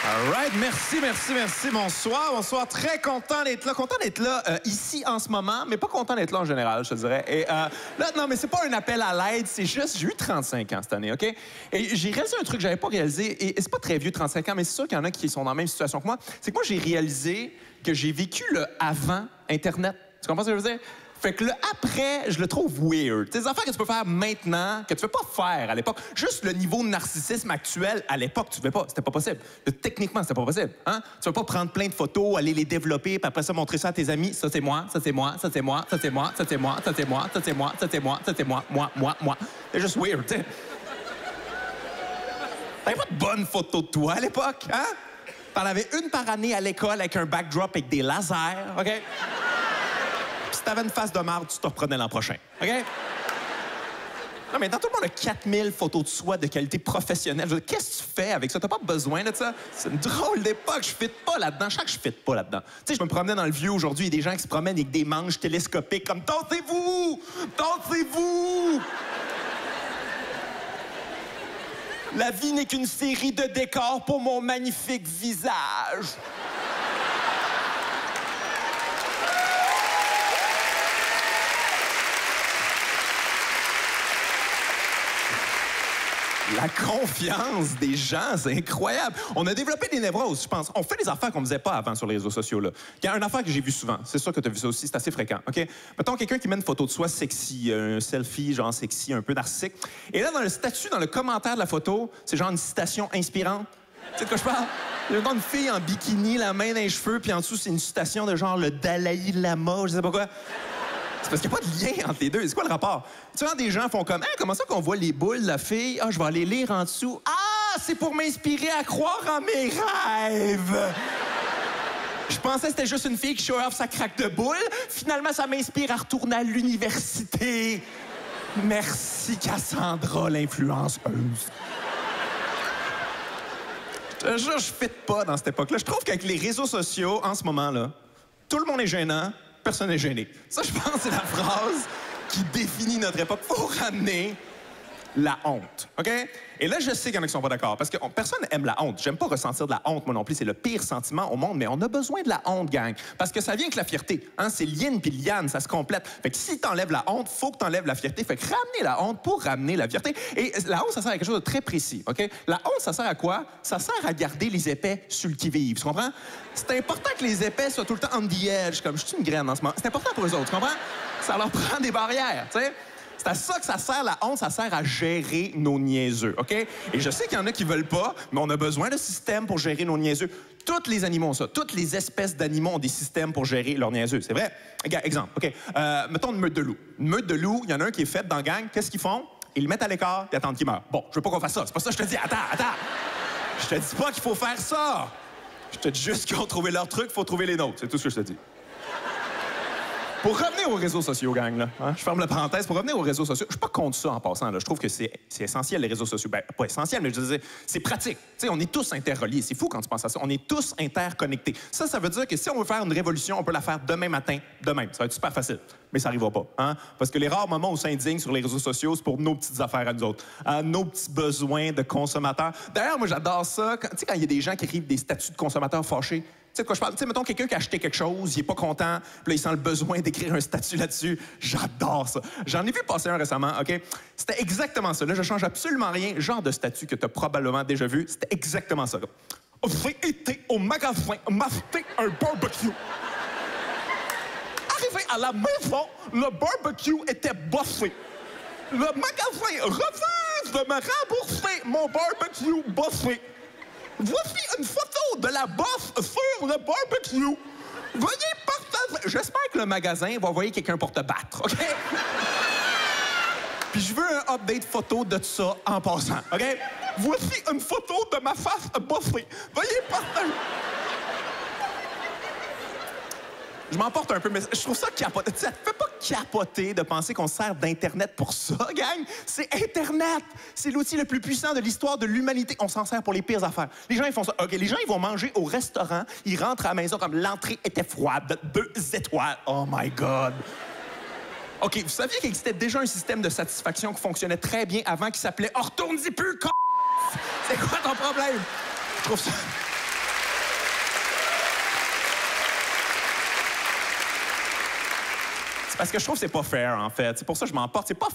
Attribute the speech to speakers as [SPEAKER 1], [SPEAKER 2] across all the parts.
[SPEAKER 1] All right, merci. Bonsoir. Très content d'être là. Ici en ce moment, mais pas content d'être là en général, je te dirais. Et là, non, mais c'est pas un appel à l'aide, c'est juste, j'ai eu 35 ans cette année, OK? Et j'ai réalisé un truc que j'avais pas réalisé, et c'est pas très vieux, 35 ans, mais c'est sûr qu'il y en a qui sont dans la même situation que moi. C'est que moi, j'ai réalisé que j'ai vécu le avant Internet. Tu comprends ce que je veux dire? Fait que le après, je le trouve weird. Des affaires que tu peux faire maintenant, que tu ne peux pas faire à l'époque. Juste le niveau de narcissisme actuel, à l'époque, tu ne pouvais pas. C'était pas possible. Techniquement, c'était pas possible. Hein? Tu ne peux pas prendre plein de photos, aller les développer, puis après ça, montrer ça à tes amis. Ça, c'est moi, ça, c'est moi, ça, c'est moi, ça, c'est moi, ça, c'est moi, ça, c'est moi, ça, c'est moi, ça, c'est moi, ça, c'est moi, moi. C'est juste weird, tu sais. T'avais pas de bonnes photos de toi à l'époque, hein? T'en avais une par année à l'école avec un backdrop avec des lasers, OK? Si t'avais une face de marde, tu te reprenais l'an prochain. OK? Non, mais dans tout le monde a 4000 photos de soi de qualité professionnelle. Qu'est-ce que tu fais avec ça? T'as pas besoin de ça? C'est une drôle d'époque. Je fit pas là-dedans. Je fit pas là-dedans. Tu sais, je me promenais dans le vieux aujourd'hui. Il y a des gens qui se promènent avec des manches télescopiques comme « Tentez-vous! Tentez-vous! » La vie n'est qu'une série de décors pour mon magnifique visage. La confiance des gens, c'est incroyable. On a développé des névroses, je pense. On fait des affaires qu'on ne faisait pas avant sur les réseaux sociaux, là. Il y a une affaire que j'ai vue souvent. C'est sûr que tu as vu ça aussi, c'est assez fréquent, OK? Mettons quelqu'un qui met une photo de soi sexy, un selfie genre sexy, un peu narcissique. Et là, dans le statut, dans le commentaire de la photo, c'est genre une citation inspirante. Tu sais de quoi je parle? Il y a une fille en bikini, la main dans les cheveux, puis en dessous, c'est une citation de genre le Dalai Lama, je sais pas quoi. C'est parce qu'il n'y a pas de lien entre les deux. C'est quoi le rapport? Tu vois, des gens font comme « comment ça qu'on voit les boules de la fille? Ah, je vais aller lire en dessous. Ah, c'est pour m'inspirer à croire en mes rêves! » Je pensais que c'était juste une fille qui show off sa craque de boule. Finalement, ça m'inspire à retourner à l'université. Merci, Cassandra, l'influenceuse. Je fit pas dans cette époque-là. Je trouve qu'avec les réseaux sociaux, en ce moment-là, tout le monde est gênant. Personne n'est gêné. Ça, je pense, c'est la phrase qui définit notre époque. Faut ramener la honte, OK? Et là, je sais qu'il y en a qui sont pas d'accord, parce que personne aime la honte. J'aime pas ressentir de la honte, moi non plus. C'est le pire sentiment au monde, mais on a besoin de la honte, gang. Parce que ça vient avec la fierté. Hein? C'est yin puis yang, ça se complète. Fait que si t'enlèves la honte, faut que t'enlèves la fierté. Fait que ramener la honte pour ramener la fierté. Et la honte, ça sert à quelque chose de très précis, OK? La honte, ça sert à quoi? Ça sert à garder les épais sur le qui-vive, tu comprends? C'est important que les épais soient tout le temps on the edge, comme je suis une graine en ce moment. C'est important pour eux autres, tu comprends? Ça leur prend des barrières, tu sais? C'est à ça que ça sert, la honte, ça sert à gérer nos niaiseux, OK? Et je sais qu'il y en a qui veulent pas, mais on a besoin de systèmes pour gérer nos niaiseux. Tous les animaux ont ça. Toutes les espèces d'animaux ont des systèmes pour gérer leurs niaiseux. C'est vrai? Regarde, exemple, OK? Mettons une meute de loups. Une meute de loups, il y en a un qui est fait dans la gang. Qu'est-ce qu'ils font? Ils le mettent à l'écart et attendent qu'il meure. Bon, je veux pas qu'on fasse ça. C'est pas ça que je te dis. Attends. Je te dis pas qu'il faut faire ça. Je te dis juste qu'ils ont trouvé leur truc, il faut trouver les nôtres. C'est tout ce que je te dis. Pour revenir aux réseaux sociaux, gang, là, hein, je ferme la parenthèse, pour revenir aux réseaux sociaux, je suis pas contre ça en passant, là. Je trouve que c'est essentiel, les réseaux sociaux. Ben, pas essentiel, mais je veux dire, c'est pratique. Tu sais, on est tous interreliés. C'est fou quand tu penses à ça. On est tous interconnectés. Ça veut dire que si on veut faire une révolution, on peut la faire demain matin, de même. Ça va être super facile. Mais ça n'arrivera pas, hein? Parce que les rares moments où on s'indigne sur les réseaux sociaux, c'est pour nos petites affaires à nous autres, nos petits besoins de consommateurs. D'ailleurs, moi, j'adore ça. Tu sais, quand il y a des gens qui écrivent des statuts de consommateurs fâchés, tu sais de quoi je parle? Tu sais, mettons quelqu'un qui a acheté quelque chose, il est pas content, puis là, il sent le besoin d'écrire un statut là-dessus. J'adore ça. J'en ai vu passer un récemment, OK? C'était exactement ça. Là, je change absolument rien. Genre de statut que tu as probablement déjà vu. C'était exactement ça. J'ai été au magasin m'acheter un barbecue. Arrivé à la maison, le barbecue était bossé. Le magasin refuse de me rembourser mon barbecue bossé. Voici une photo de la bosse sur le barbecue. Veuillez partager. J'espère que le magasin va envoyer quelqu'un pour te battre, OK? Puis je veux un update photo de ça en passant, OK? Voici une photo de ma face bossée. Veuillez partager. Je m'emporte un peu, mais je trouve ça capoté. Ça te fait pas capoter de penser qu'on sert d'Internet pour ça, gang? C'est Internet! C'est l'outil le plus puissant de l'histoire de l'humanité. On s'en sert pour les pires affaires. Les gens, ils font ça. OK, les gens, ils vont manger au restaurant. Ils rentrent à la maison comme l'entrée était froide. 2 étoiles. Oh my God! OK, vous saviez qu'il existait déjà un système de satisfaction qui fonctionnait très bien avant qui s'appelait « Oh, retourne-y plus, c***! » C'est quoi ton problème? Je trouve ça... Parce que je trouve que c'est pas fair, en fait. C'est pour ça que je m'emporte. C'est pas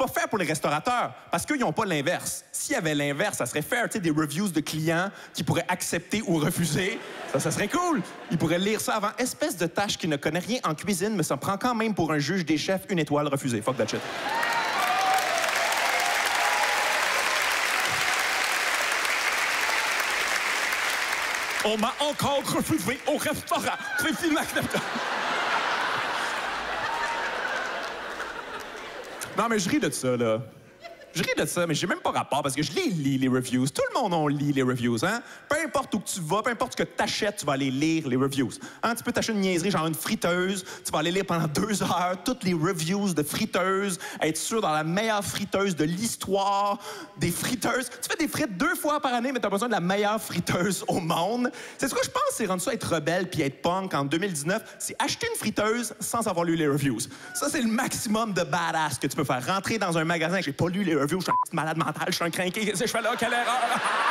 [SPEAKER 1] fair pour les restaurateurs. Parce qu'ils n'ont pas l'inverse. S'il y avait l'inverse, ça serait fair. Tu sais, des reviews de clients qui pourraient accepter ou refuser. Ça serait cool. Ils pourraient lire ça avant. Espèce de tâche qui ne connaît rien en cuisine, mais ça prend quand même pour un juge des chefs 1 étoile refusée. Fuck that shit. On m'a encore refusé au restaurant. C'est inacceptable. Non, mais je ris de ça, là. Je ris de ça, mais j'ai même pas rapport parce que je les lis, les reviews. Tout le monde en lit les reviews, hein? Peu importe où tu vas, peu importe ce que t'achètes, tu vas aller lire les reviews. Hein? Tu peux t'acheter une niaiserie, genre une friteuse, tu vas aller lire pendant 2 heures toutes les reviews de friteuses, être sûr dans la meilleure friteuse de l'histoire des friteuses. Tu fais des frites 2 fois par année, mais t'as besoin de la meilleure friteuse au monde. C'est ce que je pense, c'est rendre ça être rebelle puis être punk en 2019, c'est acheter une friteuse sans avoir lu les reviews. Ça, c'est le maximum de badass que tu peux faire. Rentrer dans un magasin, j'ai pas lu les reviews, je suis un petit malade mental, je suis un crinqué, qu'est-ce que je fais là, quelle erreur!